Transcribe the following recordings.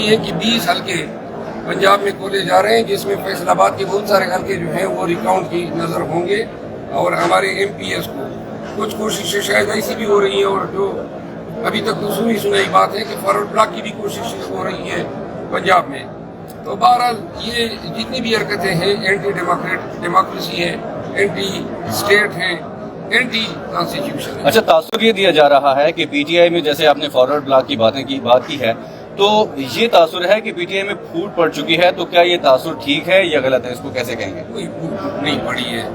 یہ ہے کہ 20 حلقے پنجاب میں کھولے جا رہے ہیں، جس میں فیصل آباد کے بہت سارے حلقے جو ہیں وہ ریکاؤنٹ کی نظر ہوں گے، اور ہمارے ایم پی ایس کو کچھ کوششیں شاید ایسی بھی ہو رہی ہیں، اور جو ابھی تک تو سنائی بات ہے کہ فارورڈ بلاک کی بھی کوشش ہو رہی ہے پنجاب میں۔ تو بہرحال یہ جتنی بھی حرکتیں ہیں اینٹی ڈیموکریسی ہیں، اینٹی اسٹیٹ ہیں، اینٹی کانسٹیٹیوشن ہے۔ اچھا، تاثر یہ دیا جا رہا ہے کہ پی ٹی آئی میں جیسے آپ نے فارورڈ بلاک کی بات کی ہے، تو یہ تاثر ہے کہ پی ٹی آئی میں پھوٹ پڑ چکی ہے، تو کیا یہ تاثر ٹھیک ہے یا غلط ہے؟ اس کو کیسے کہیں گے؟ کوئی پھوٹ نہیں پڑی ہے،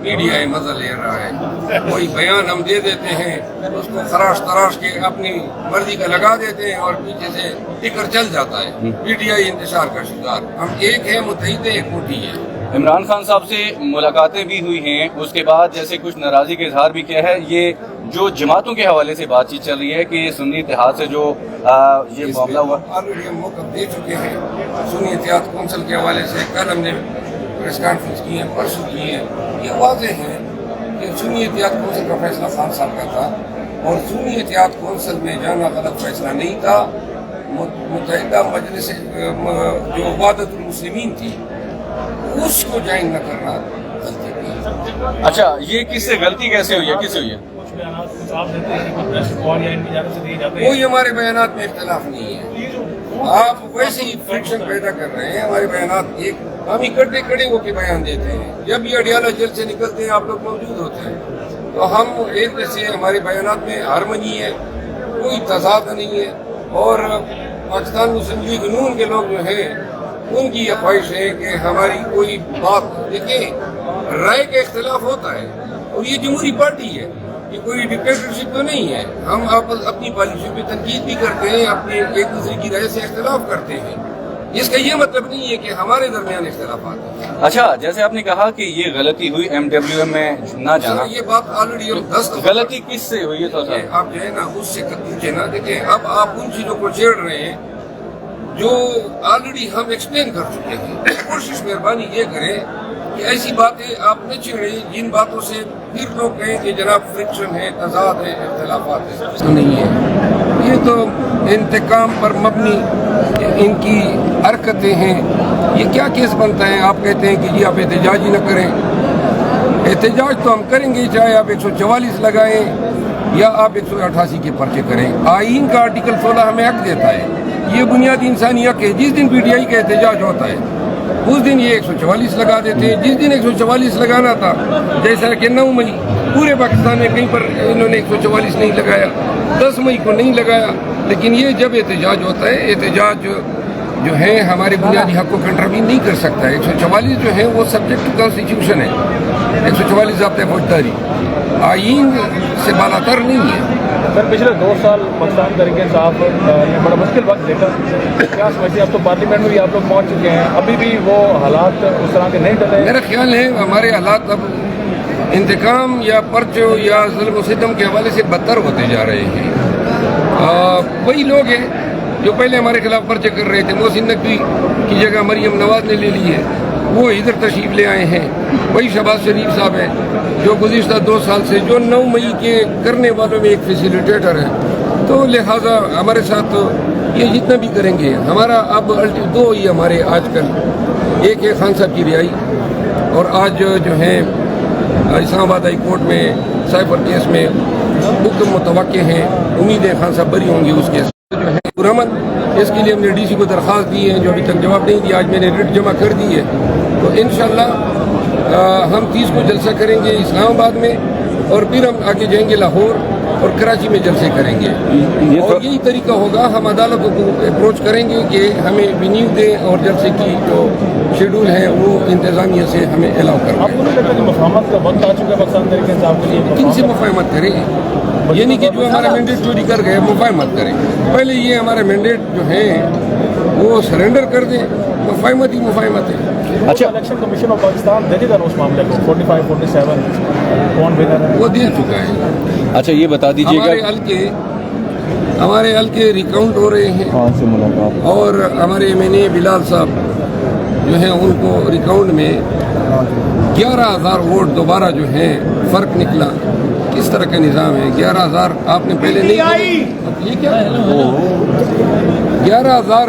میڈیا مزہ لے رہا ہے، کوئی بیان ہم دے دیتے ہیں اس کو خراش تراش کے اپنی مرضی کا لگا دیتے ہیں اور پیچھے سے ٹکر چل جاتا ہے۔ پی ٹی آئی انتشار کا شکار، ہم ایک ہے، متحد ہے، ایک موٹی ہے۔ عمران خان صاحب سے ملاقاتیں بھی ہوئی ہیں، اس کے بعد جیسے کچھ ناراضی کا اظہار بھی کیا ہے، یہ جو جماعتوں کے حوالے سے بات چیت چل رہی ہے کہ سنی اتحاد سے جو یہ معاملہ ہوا، آلریڈی ہم موقف دے چکے ہیں سنی اتحاد کونسل کے حوالے سے، کل ہم نے پریس کانفرنس کی ہے، پرسوں کی ہے۔ یہ واضح ہے کہ سنی اتحاد کونسل کا فیصلہ خان صاحب کا تھا، اور سنی اتحاد کونسل میں جانا غلط فیصلہ نہیں تھا۔ متحدہ مجلس جو وحدت المسلمین تھی اس کو جوائن نہ کرنا غلطی تھی۔ اچھا، یہ کس سے غلطی کیسے ہوئی ہے، کس سے ہوئی ہے؟ کوئی ہمارے بیانات میں اختلاف نہیں ہے، آپ ویسے ہی فرکشن پیدا کر رہے ہیں۔ ہمارے بیانات ایک، ہم اکٹھے کھڑے ہو کے بیان دیتے ہیں، جب یہ اڈیالہ جیل سے نکلتے ہیں آپ لوگ موجود ہوتے ہیں، تو ہم ایک جیسے ہمارے بیانات میں ہارمنی ہے، کوئی تضاد نہیں ہے۔ اور پاکستان مسلم لیگ نون کے لوگ جو ہیں ان کی یہ خواہش ہے کہ ہماری کوئی بات، دیکھیں رائے کا اختلاف ہوتا ہے اور یہ جمہوری پارٹی ہے، یہ کوئی ڈکٹیٹرشپ تو نہیں ہے۔ ہم اپنی پالیسی پہ تنقید بھی کرتے ہیں، اپنے ایک دوسرے کی رائے سے اختلاف کرتے ہیں، اس کا یہ مطلب نہیں ہے کہ ہمارے درمیان اختلافات ہیں۔ اچھا، جیسے آپ نے کہا کہ یہ غلطی ہوئی ایم ڈبلیو ایم میں نہ جانا، یہ بات آلریڈی ہم 10 غلطی کس سے ہوئی ہے؟ تو آپ جو ہے نا اس سے پوچھے نا، دیکھیں اب آپ ان چیزوں کو چھیڑ رہے ہیں جو آلریڈی ہم ایکسپلین کر چکے ہیں۔ کوشش مہربانی یہ کریں کہ ایسی باتیں آپ نہ چھیڑیں جن باتوں سے پھر لوگ کہیں کہ جناب فرکشن ہے، تضاد ہے، اختلافات ہیں۔ نہیں ہے، یہ تو انتقام پر مبنی ان کی حرکتیں ہیں۔ یہ کیا کیس بنتا ہے؟ آپ کہتے ہیں کہ جی آپ احتجاج ہی نہ کریں۔ احتجاج تو ہم کریں گے، چاہے آپ 144 لگائیں یا آپ 188 کے پرچے کریں۔ آئین کا آرٹیکل 16 ہمیں حق دیتا ہے، یہ بنیادی انسانی حق ہے۔ جس دن پی ٹی آئی کا احتجاج ہوتا ہے اس دن یہ 144 لگا دیتے ہیں۔ جس دن 144 لگانا تھا، جیسا کہ 9 مئی پورے پاکستان میں کہیں پر انہوں نے 144 نہیں لگایا، 10 مئی کو نہیں لگایا، لیکن یہ جب احتجاج ہوتا ہے، احتجاج جو ہے ہمارے بنیادی حق کو کنٹرمین نہیں کر سکتا ہے۔ 144 جو ہے وہ سبجیکٹ ٹو کانسٹیٹیوشن ہے، 144 ضابطۂ فوجداری آئین سے بالاتر نہیں ہے۔ سر، پچھلے 2 سال پاکستان طریقے سے آپ نے بڑا مشکل وقت دیکھا، کیا سمجھتے ہیں؟ اب تو پارلیمنٹ میں بھی آپ لوگ پہنچ چکے ہیں، ابھی بھی وہ حالات اس طرح کے نہیں ڈلے؟ میرا خیال ہے ہمارے حالات اب انتقام یا پرچوں یا ظلم و ستم کے حوالے سے بدتر ہوتے جا رہے ہیں۔ وہی لوگ ہیں جو پہلے ہمارے خلاف پرچے کر رہے تھے، محسن نقوی کی جگہ مریم نواز نے لے لی ہے، وہ ادھر تشریف لے آئے ہیں۔ وہی شہباز شریف صاحب ہیں جو گزشتہ 2 سال سے، جو 9 مئی کے کرنے والوں میں ایک فیسیلیٹیٹر ہے، تو لہٰذا ہمارے ساتھ یہ جتنا بھی کریں گے ہمارا اب 2 ہی ہمارے آج کل، ایک ہے خان صاحب کی رہائی، اور آج جو ہے اسلام آباد ہائی کورٹ میں سائبر کیس میں حکم متوقع ہیں، امید ہے خان صاحب بری ہوں گے اس کیس جو ہے پرامن۔ اس کے لیے ہم نے ڈی سی کو درخواست دی ہے جو ابھی تک جواب نہیں دیا، آج میں نے ریٹ جمع کر دی ہے، تو انشاءاللہ ہم 30 کو جلسہ کریں گے اسلام آباد میں، اور پھر ہم آگے جائیں گے لاہور اور کراچی میں جلسے کریں گے، اور یہی طریقہ ہوگا۔ ہم عدالتوں کو اپروچ کریں گے کہ ہمیں وینیو دیں اور جلسے کی جو شیڈول ہے وہ انتظامیہ سے ہمیں الاؤ کریں۔ آپ کو نہیں لگتا کہ مفاہمت کا وقت آ چکا ہے پاکستان طریقے سے آپ کے لیے؟ کن سے مفاہمت کریں؟ یہ نہیں کہ جو ہمارا مینڈیٹ چوری کر گئے مفاہمت کریں، پہلے یہ ہمارا مینڈیٹ جو ہے وہ سرنڈر کر دیں، مفاہمت ہی مفاہمت ہے۔ اچھا، الیکشن کمیشن آف پاکستان دے دے گا اس معاملے کو 45 47 کون ونر ہے؟ وہ دے چکا ہے۔ اچھا، یہ بتا دیجیے ہمارے حلقے ریکاؤنٹ ہو رہے ہیں، اور ہمارے ایم این اے بلال صاحب جو ہیں ان کو ریکاؤنٹ میں 11,000 ووٹ دوبارہ جو ہے فرق نکلا۔ کس طرح کا نظام ہے؟ 11,000 آپ نے پہلے نہیں، یہ کیا 11,000